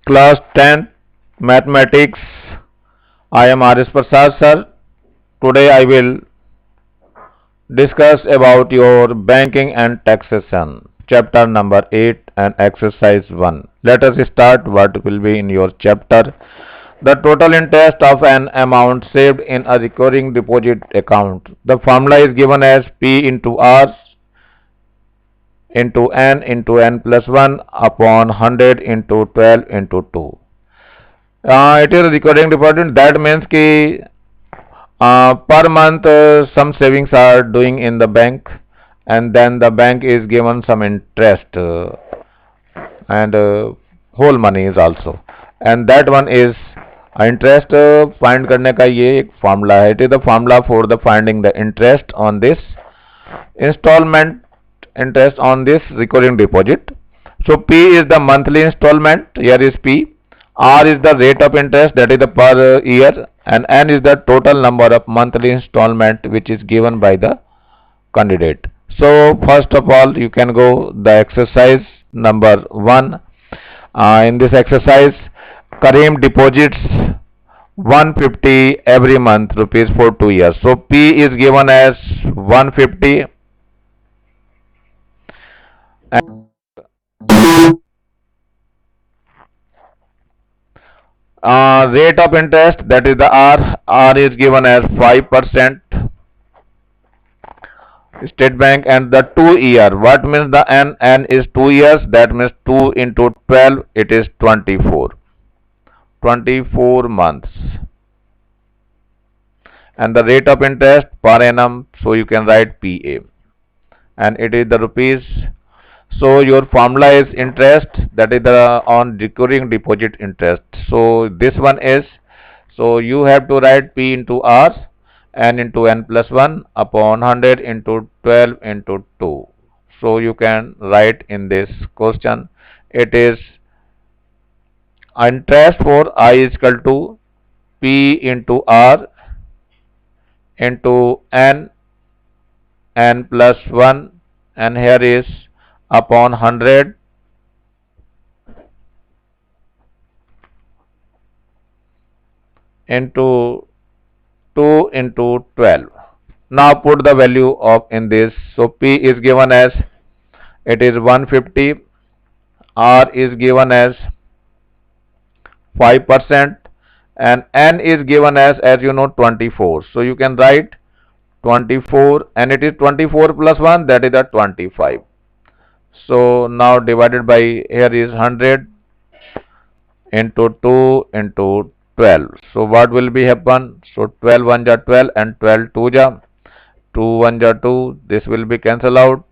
Class 10 Mathematics. I am R.S. Prasad sir. Today I will discuss about your banking and taxation. Chapter number 8 and exercise 1. Let us start what will be in your chapter. The total interest of an amount saved in a recurring deposit account. The formula is given as P into R into n plus 1 upon 100 into 12 into 2. It is a recurring deposit. That means कि per month some savings are doing in the bank, and then the bank is given some interest and whole money is also, and that one is interest find करने का ये एक formula है. It is the formula for the finding the interest on this installment interest on this recurring deposit. So P is the monthly installment, here is P. R is the rate of interest, that is the per year, and N is the total number of monthly installment which is given by the candidate. So first of all you can go the exercise number 1. In this exercise, Karim deposits 150 every month rupees for 2 years. So P is given as 150 and rate of interest, that is the R is given as 5%. State Bank, and the 2 year, what means the N is 2 years, that means 2 into 12, it is 24 months, and the rate of interest per annum, so you can write PA, and it is the rupees. So your formula is interest, that is the on recurring deposit interest. So this one is, so you have to write P into R, n into n plus 1 upon 100 into 12 into 2. So you can write in this question, it is interest for I is equal to P into R into n plus 1, and here is upon 100 into 2 into 12. Now put the value of in this. So P is given as, it is 150, R is given as 5%, and N is given as you know 24. So you can write 24, and it is 24 plus 1, that is the 25. So now divided by, here is 100 into 2 into 12. So what will be happen? So 12 1 ja 12 and 12 2 ja 2 1 ja 2. This will be cancelled out.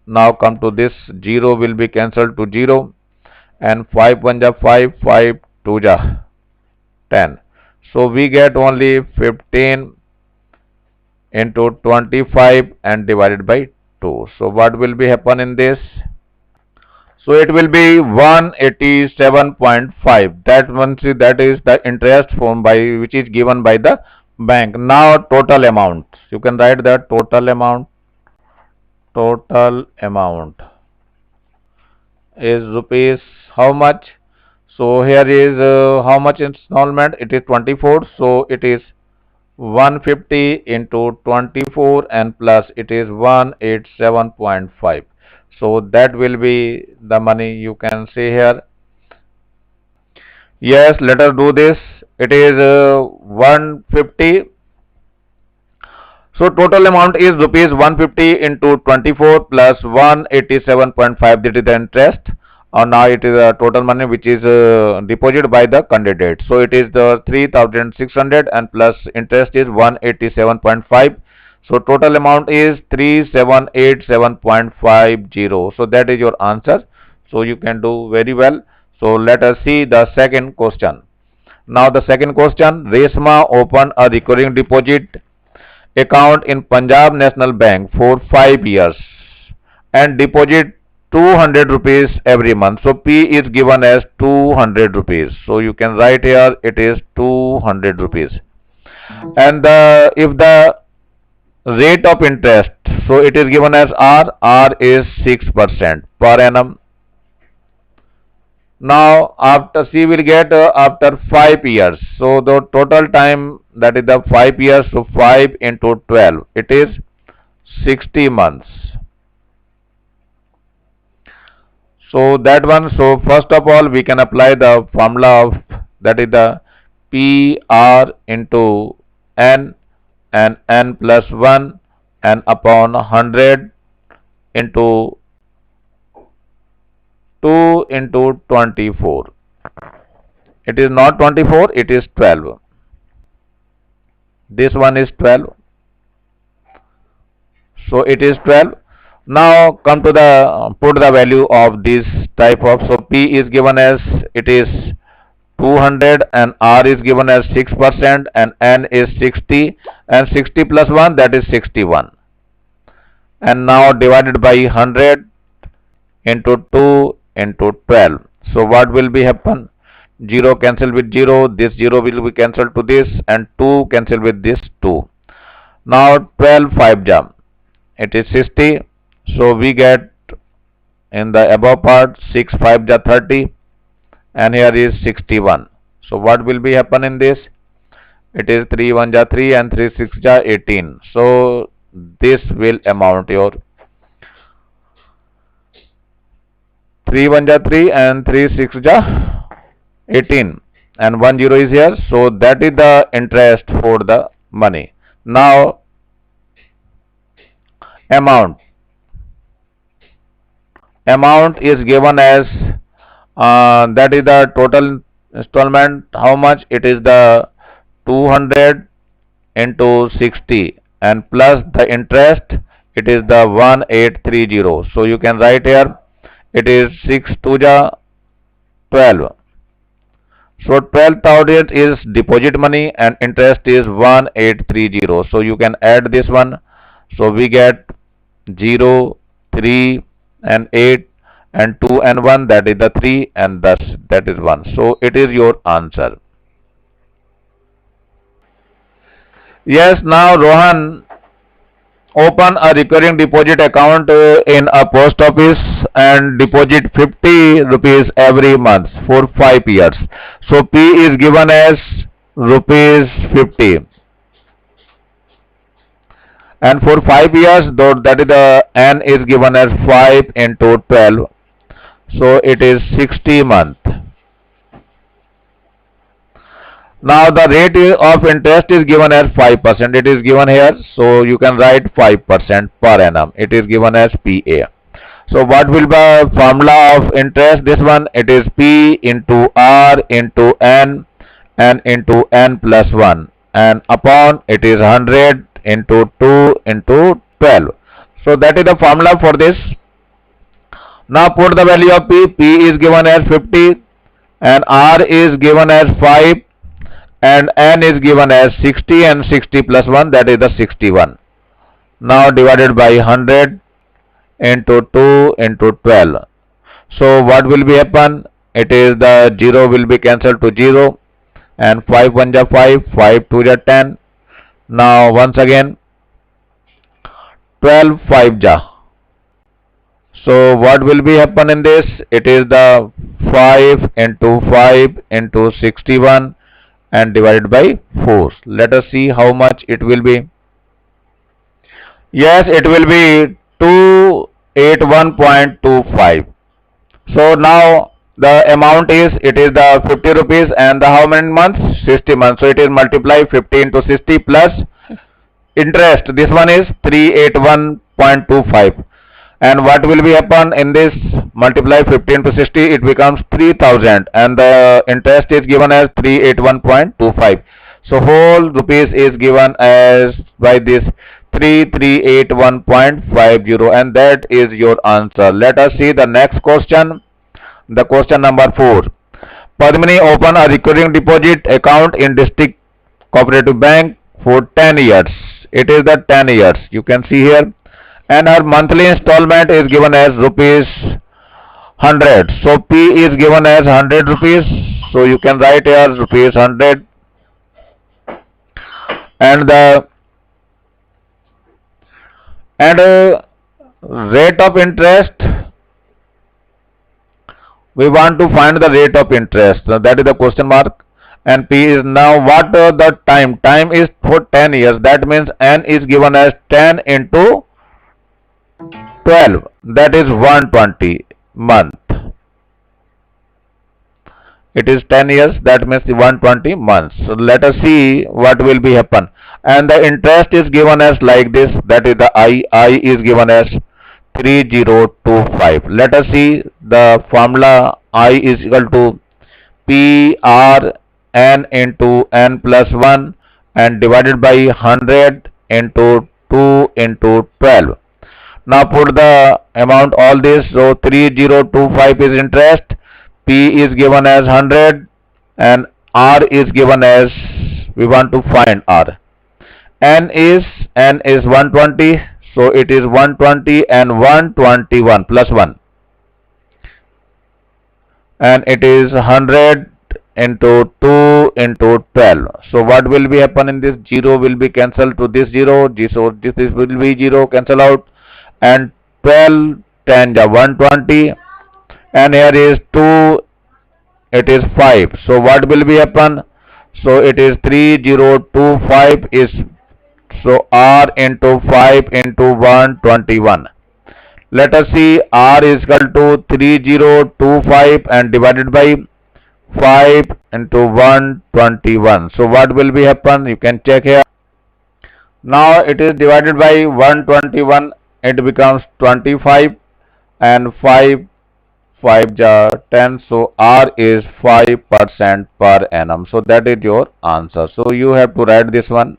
Now come to this, 0 will be cancelled to 0, and 5 1 ja 5, 5 2 ja 10. So we get only 15 into 25 and divided by 2. So what will be happen in this? So it will be 187.5. That one, see, that is the interest form by which is given by the bank. Now total amount. You can write the total amount. Total amount is rupees how much? So here is how much installment? It is 24. So it is 150 into 24 and plus it is 187.5. So that will be the money, you can see here. Yes, let us do this. It is 150. So total amount is rupees 150 into 24 plus 187.5, that is the interest. Now it is a total money which is deposited by the candidate. So it is the 3600 and plus interest is 187.5. So total amount is 3787.50. So that is your answer. So you can do very well. So let us see the second question. Now the second question, Resma opened a recurring deposit account in Punjab National Bank for 5 years and deposit 200 rupees every month. So P is given as 200 rupees. So you can write here, it is 200 rupees. And if the rate of interest, so it is given as R is 6% per annum. Now after she will get after 5 years. So the total time, that is the 5 years, so 5 into 12, it is 60 months. So that one, so first of all we can apply the formula of, that is the PR into N, and N plus 1 and upon 100 into 2 into 24. It is not 24, it is 12. This one is 12. So it is 12. Now come to the, put the value of this type of, so P is given as, it is 200 and R is given as 6% and N is 60 and 60 plus 1, that is 61. And now divided by 100 into 2 into 12. So what will be happen? 0 cancel with 0, this 0 will be cancelled to this, and 2 cancel with this 2. Now 12 5 jump, it is 60. So we get in the above part 6 5 ja 30, and here is 61. So what will be happen in this? It is 3 1 ja 3 and 3 6 ja 18. So this will amount your 3 1 ja 3 and 3 6 ja 18, and 1 0 is here. So that is the interest for the money. Now amount is given as, that is the total installment. How much? It is the 200 into 60 and plus the interest, it is the 1830. So you can write here, it is 6 2 ja 12. So 12,000 is deposit money and interest is 1830. So you can add this one. So we get 0, 3 and 8 and 2 and 1, that is the 3, and thus that is 1. So it is your answer. Yes, now Rohan, open a recurring deposit account in a post office and deposit 50 rupees every month for 5 years. So P is given as rupees 50, and for 5 years, though, that is the N is given as 5 into 12. So it is 60 month. Now the rate of interest is given as 5%. It is given here. So you can write 5% per annum. It is given as PA. So what will be the formula of interest? This one, it is P into R into N and into N plus 1, and upon it is 100 into 2 into 12. So that is the formula for this. Now put the value of P. P is given as 50 and R is given as 5 and N is given as 60, and 60 plus 1, that is the 61. Now divided by 100 into 2 into 12. So what will be happen? It is the 0 will be cancelled to 0, and 5 1 ja 5, 5 2 ja 10. Now once again 12 5 ja. So what will be happen in this? It is the 5 into 5 into 61 and divided by 4. Let us see how much it will be. Yes, it will be 281.25. So now the amount is, it is the 50 rupees, and the how many months? 60 months. So it is multiply 50 into 60 plus interest. This one is 381.25. And what will be happen in this? Multiply 50 into 60, it becomes 3000, and the interest is given as 381.25. So whole rupees is given as by this 3381.50, and that is your answer. Let us see the next question. The question number 4. Padmini open a recurring deposit account in District Cooperative Bank for 10 years. It is the 10 years. You can see here. And her monthly installment is given as rupees 100. So P is given as 100 rupees. So you can write here rupees 100. And the rate of interest we want to find the rate of interest. So that is the question mark. And P is now what the time? Time is for 10 years. That means N is given as 10 into 12. That is 120 month. It is 10 years. That means 120 months. So let us see what will be happen. And the interest is given as like this. That is the I. I is given as 3025. Let us see the formula. I is equal to P R N into N plus 1 and divided by 100 into 2 into 12. Now put the amount all this. So 3025 is interest, P is given as 100 and R is given as, we want to find R. N is 120. So it is 120 and 121 plus 1. And it is 100 into 2 into 12. So what will be happen in this? 0 will be cancelled to this 0. So this will be 0, cancel out. And 12 10 120. And here is 2, it is 5. So what will be happen? So it is 3025 is, so R into 5 into 121. Let us see, R is equal to 3025 and divided by 5 into 121. So what will be happen? You can check here. Now it is divided by 121. It becomes 25 and 5 10. So R is 5% per annum. So that is your answer. So you have to write this one.